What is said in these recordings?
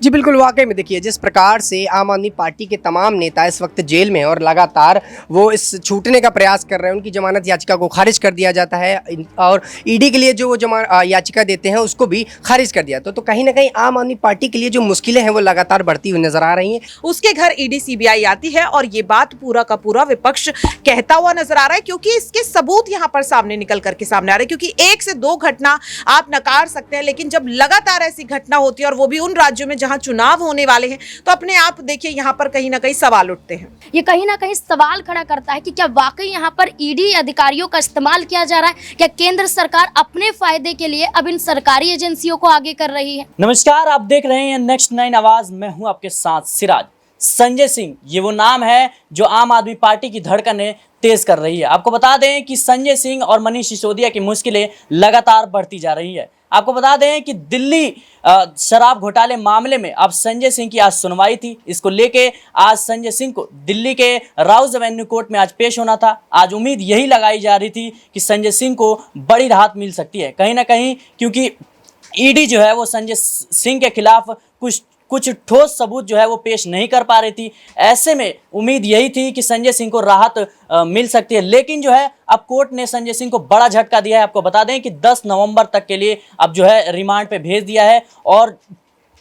जी बिल्कुल, वाक़ई में देखिए जिस प्रकार से आम आदमी पार्टी के तमाम नेता इस वक्त जेल में हैं और लगातार वो इस छूटने का प्रयास कर रहे हैं, उनकी ज़मानत याचिका को खारिज कर दिया जाता है और ईडी के लिए जो वो याचिका देते हैं उसको भी खारिज कर दिया। तो कहीं न कहीं आम आदमी पार्टी के लिए जो मुश्किलें हैं वो लगातार बढ़ती हुई नज़र आ रही हैं। उसके घर ईडी सीबीआई आती है और ये बात पूरा का पूरा विपक्ष कहता हुआ नजर आ रहा है, क्योंकि इसके सबूत यहाँ पर सामने निकल करके सामने आ रहे हैं। क्योंकि एक से दो घटना आप नकार सकते हैं, लेकिन जब लगातार ऐसी घटना होती है और वो भी उन राज्यों में जहां चुनाव होने वाले हैं, तो अपने आप देखिए यहाँ पर कहीं ना कहीं सवाल उठते हैं। ये कहीं ना कहीं सवाल खड़ा करता है कि क्या वाकई यहाँ पर ईडी अधिकारियों का इस्तेमाल किया जा रहा है? क्या केंद्र सरकार अपने फायदे के लिए अब इन सरकारी एजेंसियों को आगे कर रही है? नमस्कार, आप देख रहे हैं नेक्स्ट 9 आवाज। मैं हूं आपके साथ सिराज। संजय सिंह ये वो नाम है जो आम आदमी पार्टी की धड़कनें तेज कर रही है। आपको बता दें कि संजय सिंह और मनीष सिसोदिया की मुश्किलें लगातार बढ़ती जा रही है। आपको बता दें कि दिल्ली शराब घोटाले मामले में अब संजय सिंह की आज सुनवाई थी। इसको लेके आज संजय सिंह को दिल्ली के राउज एवेन्यू कोर्ट में आज पेश होना था। आज उम्मीद यही लगाई जा रही थी कि संजय सिंह को बड़ी राहत मिल सकती है कहीं ना कहीं, क्योंकि ईडी जो है वो संजय सिंह के खिलाफ कुछ ठोस सबूत जो है वो पेश नहीं कर पा रही थी। ऐसे में उम्मीद यही थी कि संजय सिंह को राहत मिल सकती है, लेकिन जो है अब कोर्ट ने संजय सिंह को बड़ा झटका दिया है। आपको बता दें कि 10 नवंबर तक के लिए अब जो है रिमांड पे भेज दिया है और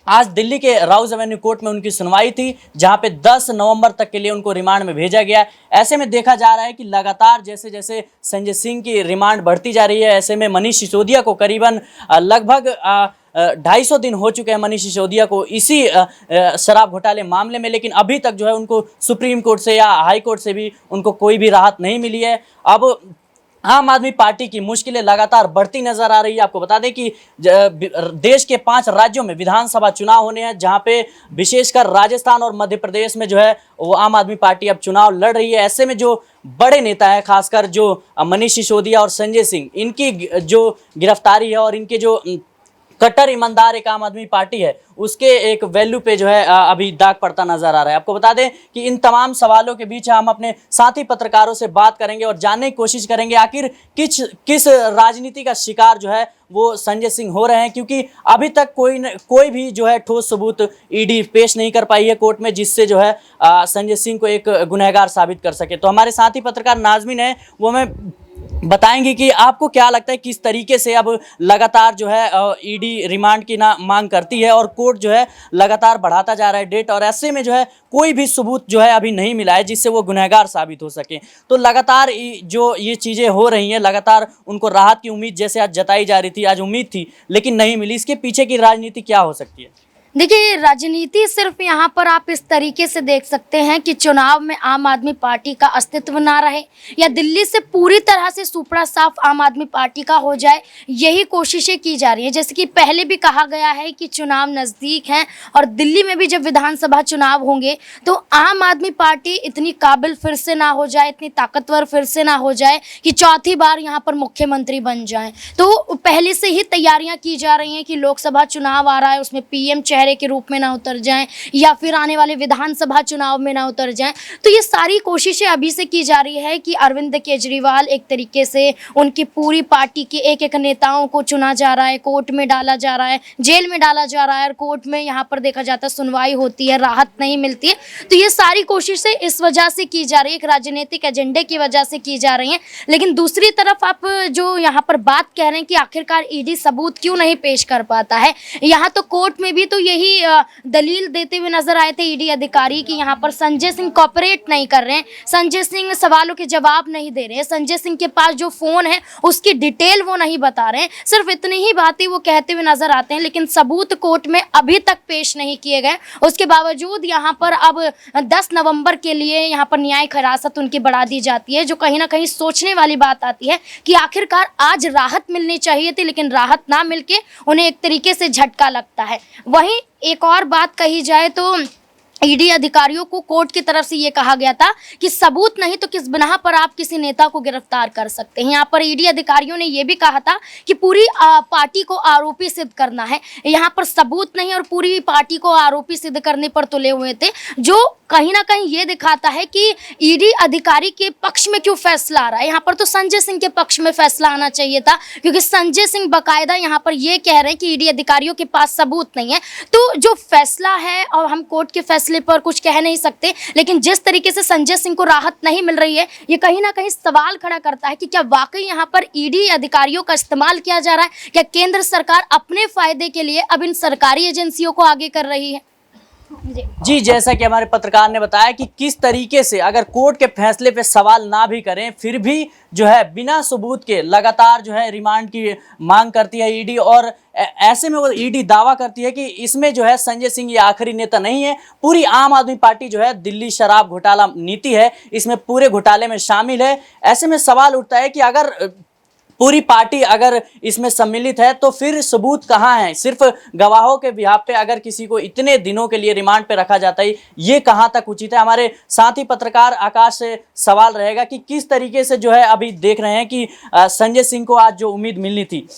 आज दिल्ली के राउज एवेन्यू कोर्ट में उनकी सुनवाई थी, जहां पे 10 नवंबर तक के लिए उनको रिमांड में भेजा गया। ऐसे में देखा जा रहा है कि लगातार जैसे जैसे संजय सिंह की रिमांड बढ़ती जा रही है, ऐसे में मनीष सिसोदिया को करीबन लगभग 250 दिन हो चुके हैं मनीष सिसोदिया को इसी शराब घोटाले मामले में, लेकिन अभी तक जो है उनको सुप्रीम कोर्ट से या हाई कोर्ट से भी उनको कोई भी राहत नहीं मिली है। अब आम आदमी पार्टी की मुश्किलें लगातार बढ़ती नजर आ रही है। आपको बता दें कि देश के 5 राज्यों में विधानसभा चुनाव होने हैं, जहां पे विशेषकर राजस्थान और मध्य प्रदेश में जो है वो आम आदमी पार्टी अब चुनाव लड़ रही है। ऐसे में जो बड़े नेता हैं, खासकर जो मनीष सिसोदिया और संजय सिंह, इनकी जो गिरफ्तारी है और इनके जो कट्टर ईमानदार एक आम आदमी पार्टी है उसके एक वैल्यू पे जो है अभी दाग पड़ता नजर आ रहा है। आपको बता दें कि इन तमाम सवालों के बीच हम अपने साथी पत्रकारों से बात करेंगे और जानने की कोशिश करेंगे आखिर किस राजनीति का शिकार जो है वो संजय सिंह हो रहे हैं, क्योंकि अभी तक कोई भी जो है ठोस सबूत ईडी पेश नहीं कर पाई है कोर्ट में, जिससे जो है संजय सिंह को एक गुनहगार साबित कर सके। तो हमारे साथी पत्रकार नाजमीन है, वो हमें बताएंगे कि आपको क्या लगता है किस तरीके से अब लगातार जो है ईडी रिमांड की ना मांग करती है और कोर्ट जो है लगातार बढ़ाता जा रहा है डेट, और ऐसे में जो है कोई भी सबूत जो है अभी नहीं मिला है जिससे वो गुनहगार साबित हो सके। तो लगातार जो ये चीज़ें हो रही हैं, लगातार उनको राहत की उम्मीद जैसे आज जताई जा रही थी, आज उम्मीद थी लेकिन नहीं मिली। इसके पीछे की राजनीति क्या हो सकती है? देखिए, राजनीति सिर्फ यहाँ पर आप इस तरीके से देख सकते हैं कि चुनाव में आम आदमी पार्टी का अस्तित्व ना रहे या दिल्ली से पूरी तरह से सुपड़ा साफ आम आदमी पार्टी का हो जाए, यही कोशिशें की जा रही हैं। जैसे कि पहले भी कहा गया है कि चुनाव नज़दीक हैं और दिल्ली में भी जब विधानसभा चुनाव होंगे तो आम आदमी पार्टी इतनी काबिल फिर से ना हो जाए, इतनी ताकतवर फिर से ना हो जाए कि चौथी बार यहाँ पर मुख्यमंत्री बन जाए। तो पहले से ही तैयारियाँ की जा रही हैं कि लोकसभा चुनाव आ रहा है, उसमें PM चेहरे के रूप में ना उतर जाएं या फिर आने वाले विधानसभा चुनाव में ना उतर जाएं। तो ये सारी कोशिशें अभी से की जा रही है कि अरविंद केजरीवाल एक तरीके से उनकी पूरी पार्टी के एक एक नेताओं को चुना जा रहा है, कोर्ट में डाला जा रहा है, जेल में डाला जा रहा है और कोर्ट में यहाँ पर देखा जाता है सुनवाई होती है, राहत नहीं मिलती है। तो ये सारी कोशिशें इस वजह से की जा रही है, एक राजनीतिक एजेंडे की वजह से की जा रही हैं। लेकिन दूसरी तरफ आप जो यहाँ पर बात कह रहे हैं कि आखिरकार ईडी सबूत क्यों नहीं पेश कर पाता है, यहाँ तो कोर्ट में भी तो यही दलील देते हुए नजर आए थे ईडी अधिकारी कि यहाँ पर संजय सिंह कोऑपरेट नहीं कर रहे हैं, संजय सिंह सवालों के जवाब नहीं दे रहे हैं, संजय सिंह के पास जो फोन है उसकी डिटेल वो नहीं बता रहे हैं। सिर्फ इतनी ही बातें वो कहते हुए नजर आते हैं, लेकिन सबूत कोर्ट में अभी तक पेश नहीं किए गए। उसके बावजूद यहाँ पर अब 10 नवंबर के लिए यहाँ पर न्यायिक हिरासत उनकी बढ़ा दी जाती है, जो कहीं ना कहीं सोचने वाली बात आती है कि आखिरकार आज राहत मिलनी चाहिए थी, लेकिन राहत ना मिलके उन्हें एक तरीके से झटका लगता है। वहीं एक और बात कही जाए तो ईडी अधिकारियों को कोर्ट की तरफ से ये कहा गया था कि सबूत नहीं तो किस बिना पर आप किसी नेता को गिरफ्तार कर सकते हैं। यहाँ पर ईडी अधिकारियों ने ये भी कहा था कि पूरी पार्टी को आरोपी सिद्ध करना है, यहाँ पर सबूत नहीं और पूरी पार्टी को आरोपी सिद्ध करने पर तुले हुए थे, जो कहीं ना कहीं ये दिखाता है कि ईडी अधिकारी के पक्ष में क्यों फैसला आ रहा है। यहाँ पर तो संजय सिंह के पक्ष में फैसला आना चाहिए था, क्योंकि संजय सिंह बकायदा यहाँ पर ये कह रहे हैं कि ईडी अधिकारियों के पास सबूत नहीं है। तो जो फैसला है, और हम कोर्ट के फैसले पर कुछ कह नहीं सकते, लेकिन जिस तरीके से संजय सिंह को राहत नहीं मिल रही है, ये कहीं ना कहीं सवाल खड़ा करता है कि क्या वाकई यहाँ पर ईडी अधिकारियों का इस्तेमाल किया जा रहा है, क्या केंद्र सरकार अपने फायदे के लिए अब इन सरकारी एजेंसियों को आगे कर रही है। जी, जैसा कि हमारे पत्रकार ने बताया कि किस तरीके से अगर कोर्ट के फैसले पे सवाल ना भी करें, फिर भी जो है बिना सबूत के लगातार जो है रिमांड की मांग करती है ईडी, और ऐसे में वो ईडी दावा करती है कि इसमें जो है संजय सिंह ये आखिरी नेता नहीं है, पूरी आम आदमी पार्टी जो है दिल्ली शराब घोटाला नीति है, इसमें पूरे घोटाले में शामिल है। ऐसे में सवाल उठता है कि अगर पूरी पार्टी अगर इसमें सम्मिलित है तो फिर सबूत कहाँ है। सिर्फ गवाहों के बिहाफ पे अगर किसी को इतने दिनों के लिए रिमांड पे रखा जाता है, ये कहाँ तक उचित है। हमारे साथ ही पत्रकार आकाश से सवाल रहेगा कि किस तरीके से जो है अभी देख रहे हैं कि संजय सिंह को आज जो उम्मीद मिलनी थी,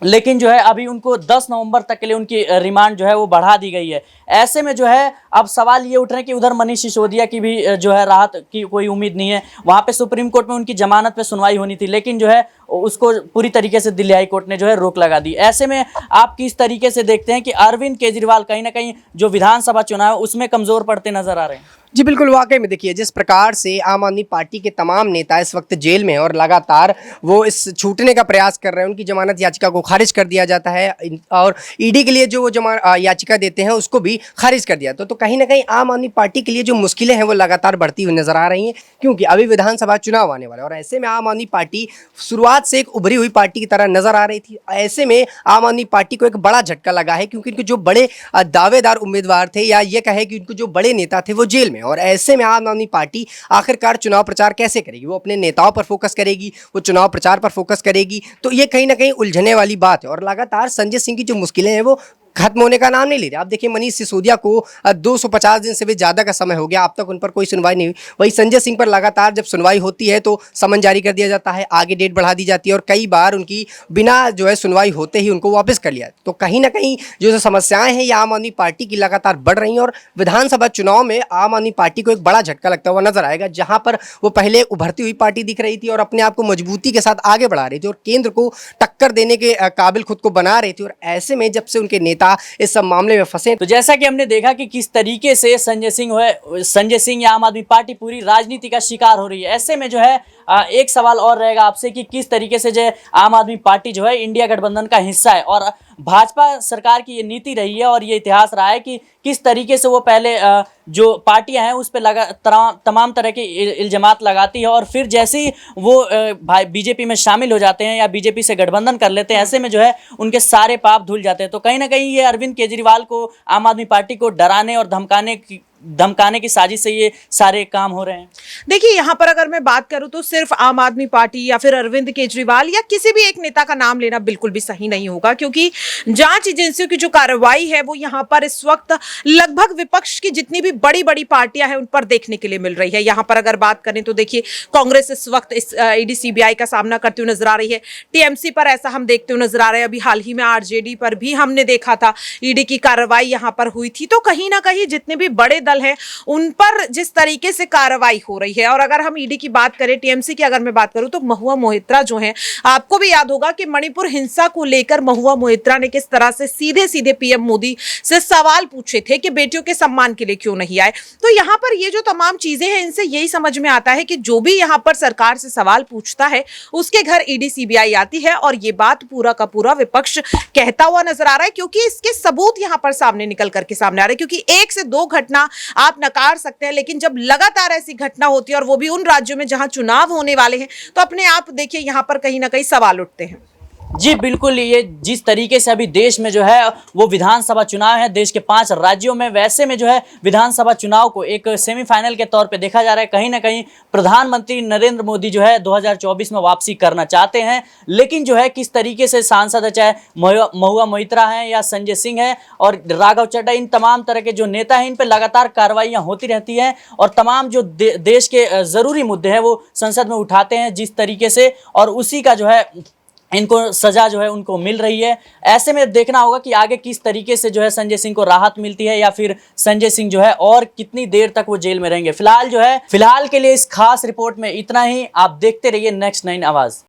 लेकिन जो है अभी उनको 10 नवंबर तक के लिए उनकी रिमांड जो है वो बढ़ा दी गई है। ऐसे में जो है अब सवाल ये उठ रहे हैं कि उधर मनीष सिसोदिया की भी जो है राहत की कोई उम्मीद नहीं है। वहाँ पे सुप्रीम कोर्ट में उनकी जमानत पे सुनवाई होनी थी, लेकिन जो है उसको पूरी तरीके से दिल्ली हाई कोर्ट ने जो है रोक लगा दी। ऐसे में आप किस तरीके से देखते हैं कि अरविंद केजरीवाल कहीं ना कहीं जो विधानसभा चुनाव है उसमें कमजोर पड़ते नजर आ रहे हैं। जी बिल्कुल, वाकई में देखिए जिस प्रकार से आम आदमी पार्टी के तमाम नेता इस वक्त जेल में हैं और लगातार वो इस छूटने का प्रयास कर रहे हैं, उनकी जमानत याचिका को खारिज कर दिया जाता है और ईडी के लिए जो वो याचिका देते हैं उसको भी खारिज कर दिया। तो कहीं ना कहीं आम आदमी पार्टी के लिए जो मुश्किलें हैं वो लगातार बढ़ती हुई नजर आ रही हैं, क्योंकि अभी विधानसभा चुनाव आने वाला है और ऐसे में आम आदमी पार्टी शुरुआत से एक उभरी हुई पार्टी की तरह नजर आ रही थी। ऐसे में आम आदमी पार्टी को एक बड़ा झटका लगा है, क्योंकि इनके जो बड़े दावेदार उम्मीदवार थे, या ये कहे कि उनको जो बड़े नेता थे वो जेल में, और ऐसे में आम आदमी पार्टी आखिरकार चुनाव प्रचार कैसे करेगी। वो अपने नेताओं पर फोकस करेगी, वो चुनाव प्रचार पर फोकस करेगी। तो ये कहीं ना कहीं उलझने वाली बात है और लगातार संजय सिंह की जो मुश्किलें हैं वो खत्म होने का नाम नहीं ले रहे। आप देखिए मनीष सिसोदिया को 250 दिन से भी ज़्यादा का समय हो गया, अब तक उन पर कोई सुनवाई नहीं हुई। वही संजय सिंह पर लगातार जब सुनवाई होती है तो समन जारी कर दिया जाता है, आगे डेट बढ़ा दी जाती है और कई बार उनकी बिना जो है सुनवाई होते ही उनको वापस कर लिया। तो कहीं ना कहीं जो समस्याएं हैं ये आम आदमी पार्टी की लगातार बढ़ रही हैं और विधानसभा चुनाव में आम आदमी पार्टी को एक बड़ा झटका लगता हुआ नजर आएगा, जहाँ पर वो पहले उभरती हुई पार्टी दिख रही थी और अपने आप को मजबूती के साथ आगे बढ़ा रही थी और केंद्र को टक्कर देने के काबिल खुद को बना रही थी। और ऐसे में जब से उनके नेता इस सब मामले में फंसे, तो जैसा कि हमने देखा कि किस तरीके से संजय सिंह या आम आदमी पार्टी पूरी राजनीति का शिकार हो रही है। ऐसे में जो है एक सवाल और रहेगा आपसे कि किस तरीके से जो आम आदमी पार्टी जो है इंडिया गठबंधन का हिस्सा है और भाजपा सरकार की ये नीति रही है और ये इतिहास रहा है कि किस तरीके से वो पहले जो पार्टियां हैं उस पर तमाम तरह के इल्जामात लगाती है और फिर जैसे ही वो बीजेपी में शामिल हो जाते हैं या बीजेपी से गठबंधन कर लेते हैं, ऐसे में जो है उनके सारे पाप धुल जाते हैं। तो कहीं ना कहीं ये अरविंद केजरीवाल को, आम आदमी पार्टी को डराने और धमकाने की साजिश से ये सारे काम हो रहे हैं। देखिए यहाँ पर अगर मैं बात करूं तो सिर्फ आम आदमी पार्टी या फिर अरविंद केजरीवाल या किसी भी एक नेता का नाम लेना बिल्कुल भी सही नहीं होगा, क्योंकि जांच एजेंसियों की जो कार्रवाई है वो यहाँ पर इस वक्त लगभग विपक्ष की जितनी भी बड़ी बड़ी पार्टियां हैं उन पर देखने के लिए मिल रही है। यहाँ पर अगर बात करें तो देखिए कांग्रेस इस वक्त इस ईडी सीबीआई का सामना करती हुई नजर आ रही है, टीएमसी पर ऐसा हम देखते हुए नजर आ रहे हैं। अभी हाल ही में आरजेडी पर भी हमने देखा था ईडी की कार्रवाई यहाँ पर हुई थी। तो कहीं ना कहीं जितने भी बड़े दल हैं उन पर जिस तरीके से कार्रवाई हो रही है, और अगर हम ईडी की बात करें, टीएमसी की अगर मैं बात करूं तो महुआ मोहित्रा जो हैं, आपको भी याद होगा कि मणिपुर हिंसा को लेकर महुआ मोहित्रा ने किस तरह से सीधे सीधे पीएम मोदी से सवाल पूछे थे कि बेटियों के सम्मान के लिए क्यों नहीं आए। तो यहाँ पर ये जो तमाम चीजें हैं इनसे यही समझ में आता है कि जो भी यहाँ पर सरकार से सवाल पूछता है उसके घर ईडी सीबीआई आती है, और ये बात पूरा का पूरा विपक्ष कहता हुआ नजर आ रहा है, क्योंकि इसके सबूत यहाँ पर सामने निकल करके सामने आ रहे हैं। क्योंकि 1 से 2 घटना आप नकार सकते हैं, लेकिन जब लगातार ऐसी घटना होती है और वो भी उन राज्यों में जहां चुनाव होने वाले हैं, तो अपने आप देखिए यहां पर कहीं ना कहीं सवाल उठते हैं। जी बिल्कुल, ये जिस तरीके से अभी देश में जो है वो विधानसभा चुनाव है देश के 5 राज्यों में, वैसे में जो है विधानसभा चुनाव को एक सेमीफाइनल के तौर पे देखा जा रहा है। कहीं ना कहीं प्रधानमंत्री नरेंद्र मोदी जो है 2024 में वापसी करना चाहते हैं, लेकिन जो है किस तरीके से सांसद है, चाहे महुआ मोहित्रा हैं या संजय सिंह है और राघव चड्ढा, इन तमाम तरह के जो नेता हैं इन पर लगातार कार्रवाइयाँ होती रहती हैं और तमाम जो देश के ज़रूरी मुद्दे हैं वो संसद में उठाते हैं जिस तरीके से, और उसी का जो है इनको सजा जो है उनको मिल रही है। ऐसे में देखना होगा कि आगे किस तरीके से जो है संजय सिंह को राहत मिलती है या फिर संजय सिंह जो है और कितनी देर तक वो जेल में रहेंगे। फिलहाल के लिए इस खास रिपोर्ट में इतना ही। आप देखते रहिए नेक्स्ट 9 आवाज।